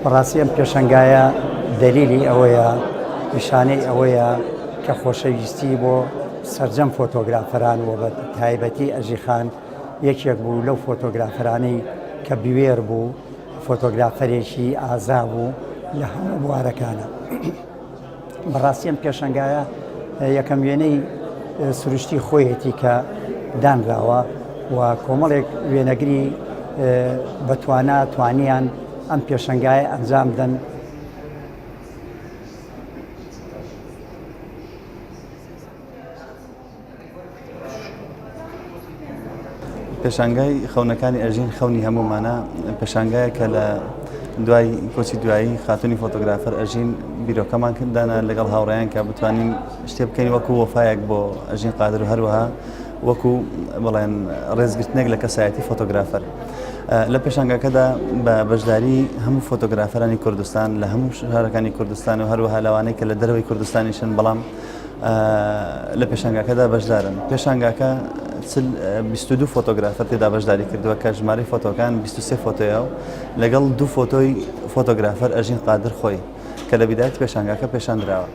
بەڕاستی ئەم پێشەنگایە دەلیلی ئەوەیە نیشانەی ئەوەیە کە خۆشەویستی بۆ سەرجەم فۆتۆگرافەران و بە تایبەتی ئەژیخان یەکێک بوو لەو فۆتۆگرافەرانەی کە بوێر بوو فۆتۆگرافەرێکی ئازا بوو لە هەموو بوارەکانە. بەڕاستی ئەم پێشەنگایە یەکەم وێنەی سروشتی خۆیەتی کە دانراوە و کۆمەڵێک وێنەگری بەتوانە توانیان ئەم پێشەنگایە ئەنجام دەن. پێشانگای خەونەکانی ئەژین خەونی هەمومانە پێشانگایە کە لە دوای کۆچی دوایی خاتونی فۆتۆگرافەر ئەژین بیرۆکەمان کردانە لەگەڵ هاوڕێیان کە بتوانین شتێ بکەین وەکو وەفایەک بۆ ئەژین قادر و هەروەها وەکو بڵێن ڕێزگرتنێک لە کەسایەتی فۆتۆگرافەر. لە پێشانگاکەدا بە بەشداری هەموو فۆتۆگرافەرانی کوردستان لە هەموو شارەکانی کوردستان و هەروەها لەوانەی کە لە دەرەوەی کوردستانیشن بەڵام لە پێشانگاکەدا بەشدارن. پێشانگاکە 22 فۆتۆگرافەر تێدا بەشداری کردووە کە ژمارەی فۆتۆکان 23 فۆتۆیە و لەگەڵ 2 فۆتۆی فۆتۆگرافەر ئەژین قادر خۆی کە لە بیدایەتی پێشانگاکە پێشاندراوە.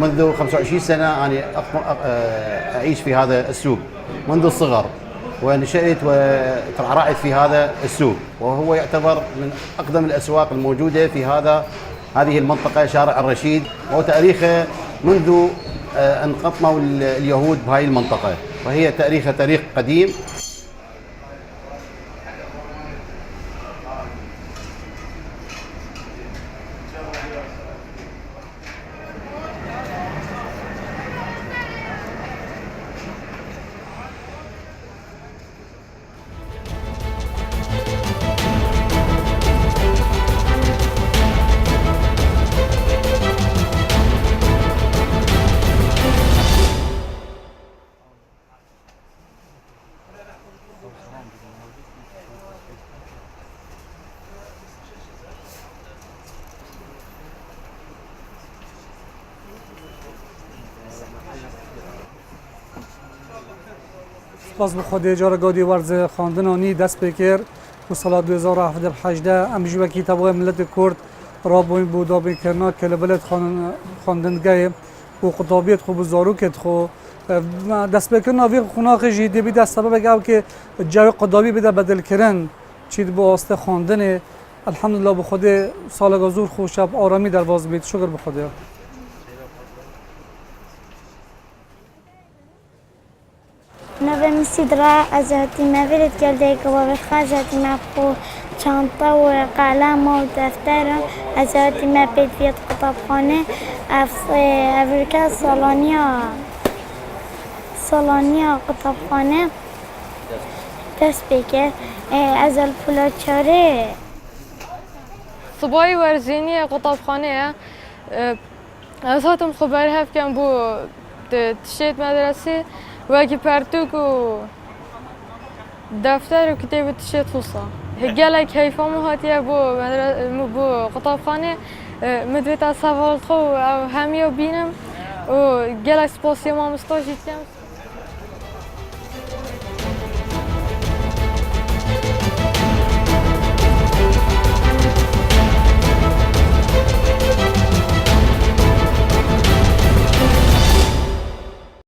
منذ 25 سنة أنا أعيش في هذا السوق منذ الصغر، ونشأت وترعرعت في هذا السوق، وهو يعتبر من أقدم الأسواق الموجودة في هذه المنطقة شارع الرشيد، وتاريخه منذ أن قطموا اليهود بهذه المنطقة، وهي تاريخ قديم. باز به خود اجاره گادی ورز خواندنانی دست بکر و سال 2018 امجوه کی تبع ملت کرد را با این بودا بکرنا که لبلت خواندنگاه و خطابیت خوب زاروکت خو دست بکرنا وی خوناخ جیدی بی دست سبب که که جو قدابی بده بدل کردن چید با است خواندن الحمدلله به خود سال گذور خوب شب آرامی در باز بید شکر به خدا. نویم سیدرا از هاتی مورد کرده که وقت خازتی مبخو چانتا و قلم و دفتر از هاتی مبید فیت کتابخانه افریقا سالانیا کتابخانه دست بکر از الپولاچاره صبای ورزینی کتابخانه از هاتم خبری هفت کم بو تشید مدرسه وقتی پرتوک و دفتر و کتاب تشید فوسا هجلا کیفام هاتیه بو کتابخانه مدویت سوال خو همیو بینم و گلک سپاسی ما مستاجیتیم.